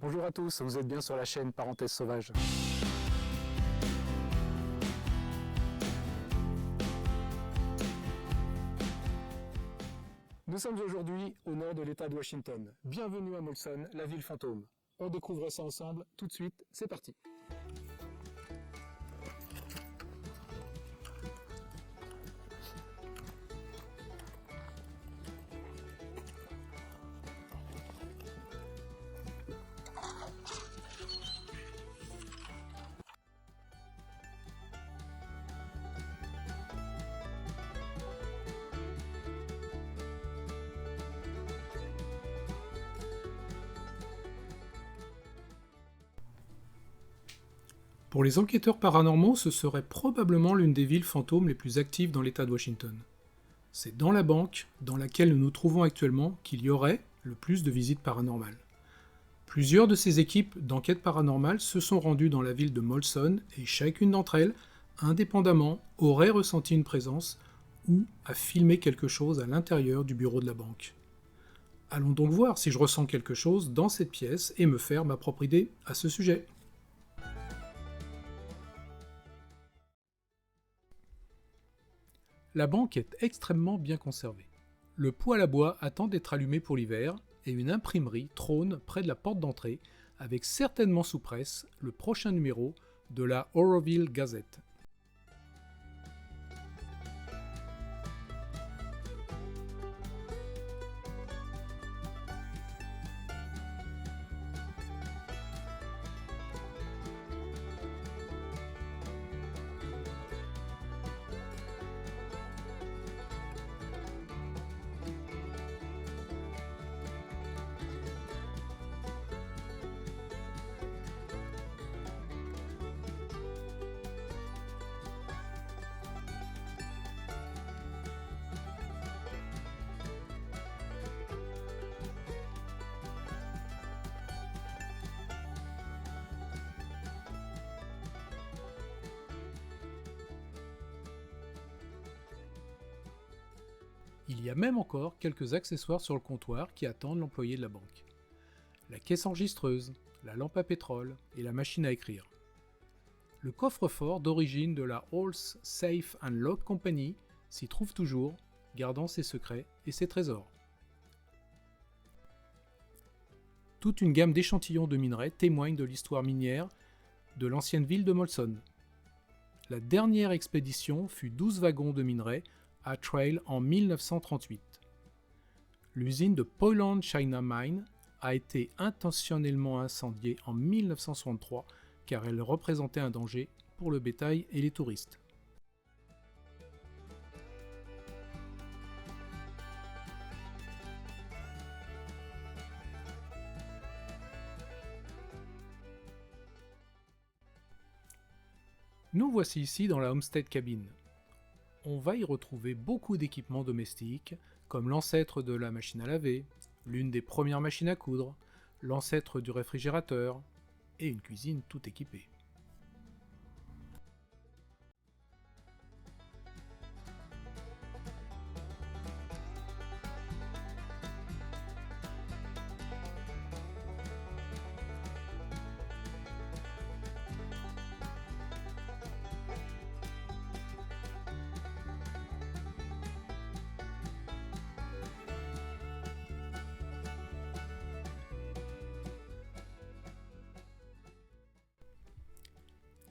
Bonjour à tous, vous êtes bien sur la chaîne Parenthèse Sauvage. Nous sommes aujourd'hui au nord de l'État de Washington. Bienvenue à Molson, la ville fantôme. On découvre ça ensemble tout de suite, c'est parti. Pour les enquêteurs paranormaux, ce serait probablement l'une des villes fantômes les plus actives dans l'État de Washington. C'est dans la banque, dans laquelle nous nous trouvons actuellement, qu'il y aurait le plus de visites paranormales. Plusieurs de ces équipes d'enquête paranormale se sont rendues dans la ville de Molson et chacune d'entre elles, indépendamment, aurait ressenti une présence ou a filmé quelque chose à l'intérieur du bureau de la banque. Allons donc voir si je ressens quelque chose dans cette pièce et me faire ma propre idée à ce sujet. La banque est extrêmement bien conservée. Le poêle à bois attend d'être allumé pour l'hiver et une imprimerie trône près de la porte d'entrée avec certainement sous presse le prochain numéro de la Oroville Gazette. Il y a même encore quelques accessoires sur le comptoir qui attendent l'employé de la banque. La caisse enregistreuse, la lampe à pétrole et la machine à écrire. Le coffre-fort d'origine de la Halls Safe and Lock Company s'y trouve toujours, gardant ses secrets et ses trésors. Toute une gamme d'échantillons de minerais témoigne de l'histoire minière de l'ancienne ville de Molson. La dernière expédition fut 12 wagons de minerais à Trail en 1938. L'usine de Poiland China Mine a été intentionnellement incendiée en 1963 car elle représentait un danger pour le bétail et les touristes. Nous voici ici dans la Homestead Cabin. On va y retrouver beaucoup d'équipements domestiques, comme l'ancêtre de la machine à laver, l'une des premières machines à coudre, l'ancêtre du réfrigérateur, et une cuisine tout équipée.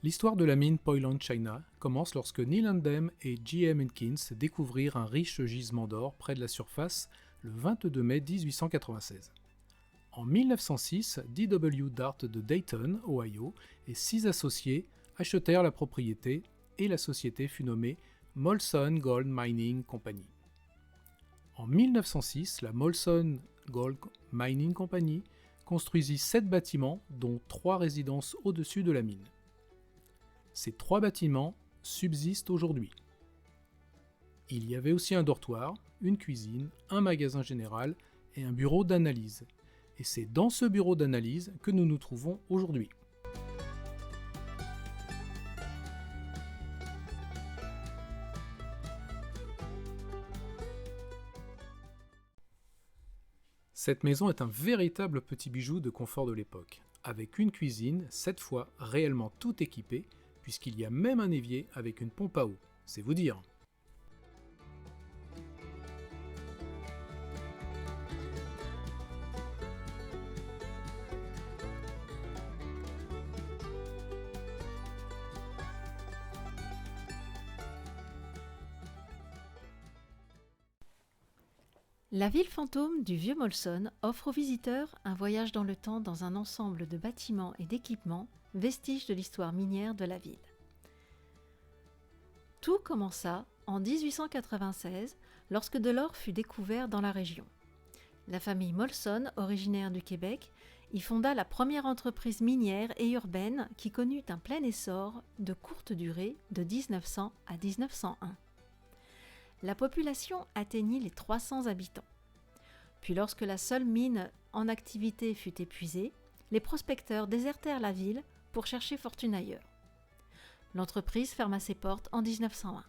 L'histoire de la mine Poiland China commence lorsque Neil Andem et J.M. Hinkins découvrirent un riche gisement d'or près de la surface le 22 mai 1896. En 1906, D.W. Dart de Dayton, Ohio, et 6 associés achetèrent la propriété et la société fut nommée Molson Gold Mining Company. En 1906, la Molson Gold Mining Company construisit 7 bâtiments, dont 3 résidences au-dessus de la mine. Ces 3 bâtiments subsistent aujourd'hui. Il y avait aussi un dortoir, une cuisine, un magasin général et un bureau d'analyse. Et c'est dans ce bureau d'analyse que nous nous trouvons aujourd'hui. Cette maison est un véritable petit bijou de confort de l'époque, avec une cuisine, cette fois réellement tout équipée, puisqu'il y a même un évier avec une pompe à eau, c'est vous dire. La ville fantôme du Vieux Molson offre aux visiteurs un voyage dans le temps dans un ensemble de bâtiments et d'équipements, vestiges de l'histoire minière de la ville. Tout commença en 1896, lorsque de l'or fut découvert dans la région. La famille Molson, originaire du Québec, y fonda la première entreprise minière et urbaine qui connut un plein essor de courte durée de 1900 à 1901. La population atteignit les 300 habitants. Puis lorsque la seule mine en activité fut épuisée, les prospecteurs désertèrent la ville pour chercher fortune ailleurs. L'entreprise ferma ses portes en 1901.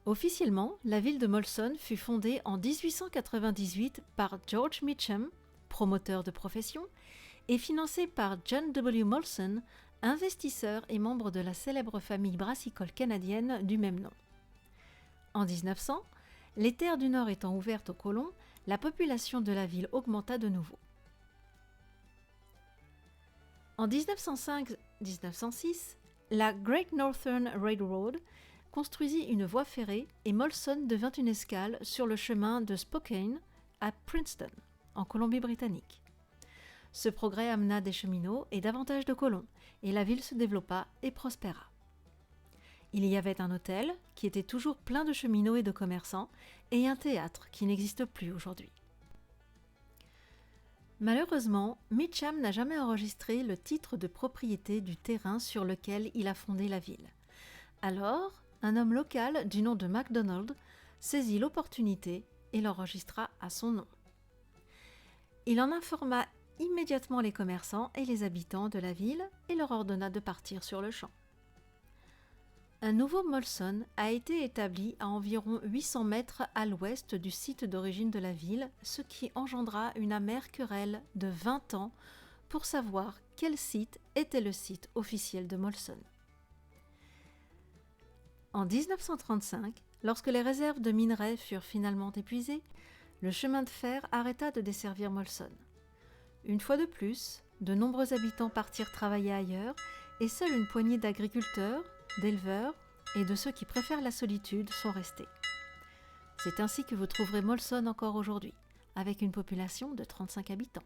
Officiellement, la ville de Molson fut fondée en 1898 par George Meacham, promoteur de profession, et financée par John W. Molson, investisseur et membre de la célèbre famille brassicole canadienne du même nom. En 1900, les terres du Nord étant ouvertes aux colons, la population de la ville augmenta de nouveau. En 1905-1906, la Great Northern Railroad construisit une voie ferrée et Molson devint une escale sur le chemin de Spokane à Princeton, en Colombie-Britannique. Ce progrès amena des cheminots et davantage de colons, et la ville se développa et prospéra. Il y avait un hôtel, qui était toujours plein de cheminots et de commerçants, et un théâtre qui n'existe plus aujourd'hui. Malheureusement, Meacham n'a jamais enregistré le titre de propriété du terrain sur lequel il a fondé la ville. Alors, un homme local du nom de MacDonald saisit l'opportunité et l'enregistra à son nom. Il en informa immédiatement les commerçants et les habitants de la ville et leur ordonna de partir sur le champ. Un nouveau Molson a été établi à environ 800 mètres à l'ouest du site d'origine de la ville, ce qui engendra une amère querelle de 20 ans pour savoir quel site était le site officiel de Molson. En 1935, lorsque les réserves de minerais furent finalement épuisées, le chemin de fer arrêta de desservir Molson. Une fois de plus, de nombreux habitants partirent travailler ailleurs et seule une poignée d'agriculteurs, d'éleveurs et de ceux qui préfèrent la solitude sont restés. C'est ainsi que vous trouverez Molson encore aujourd'hui, avec une population de 35 habitants.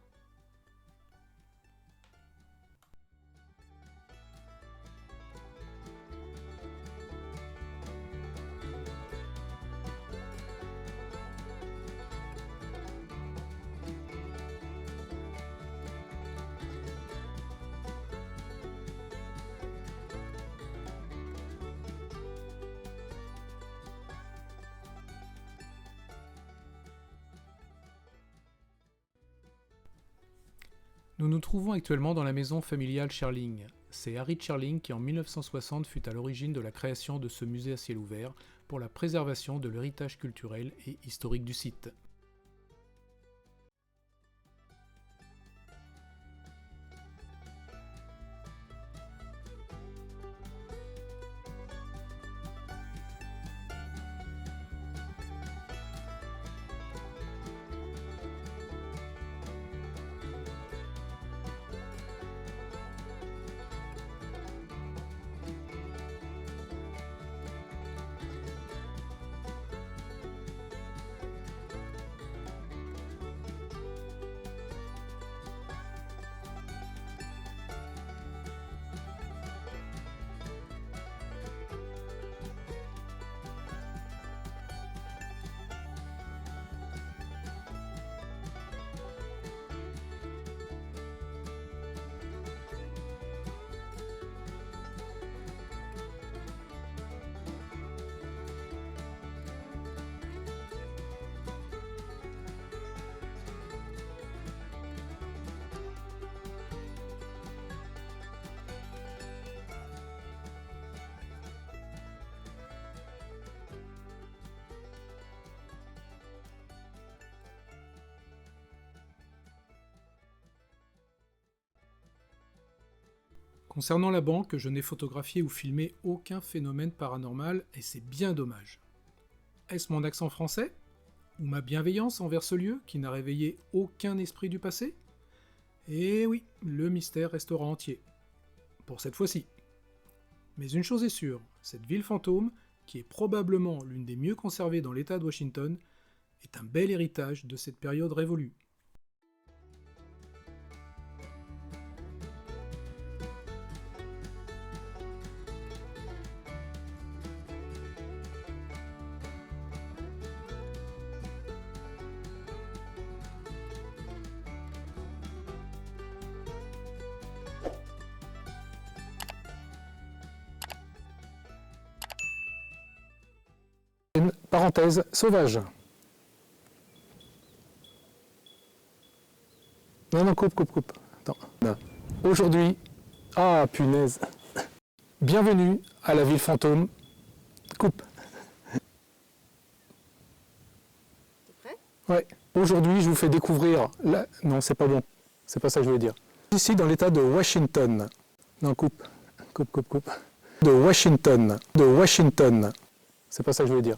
Nous nous trouvons actuellement dans la maison familiale Sherling. C'est Harry Sherling qui en 1960 fut à l'origine de la création de ce musée à ciel ouvert pour la préservation de l'héritage culturel et historique du site. Concernant la banque, je n'ai photographié ou filmé aucun phénomène paranormal et c'est bien dommage. Est-ce mon accent français? Ou ma bienveillance envers ce lieu qui n'a réveillé aucun esprit du passé? Eh oui, le mystère restera entier. Pour cette fois-ci. Mais une chose est sûre, cette ville fantôme, qui est probablement l'une des mieux conservées dans l'État de Washington, est un bel héritage de cette période révolue. Parenthèse sauvage. Non, coupe. Attends. Aujourd'hui, ah punaise. Bienvenue à la ville fantôme. Coupe. T'es prêt? Ouais. Aujourd'hui, je vous fais découvrir la... Non, c'est pas bon. C'est pas ça que je voulais dire. Ici, dans l'état de Washington. Non, coupe. De Washington. C'est pas ça que je voulais dire.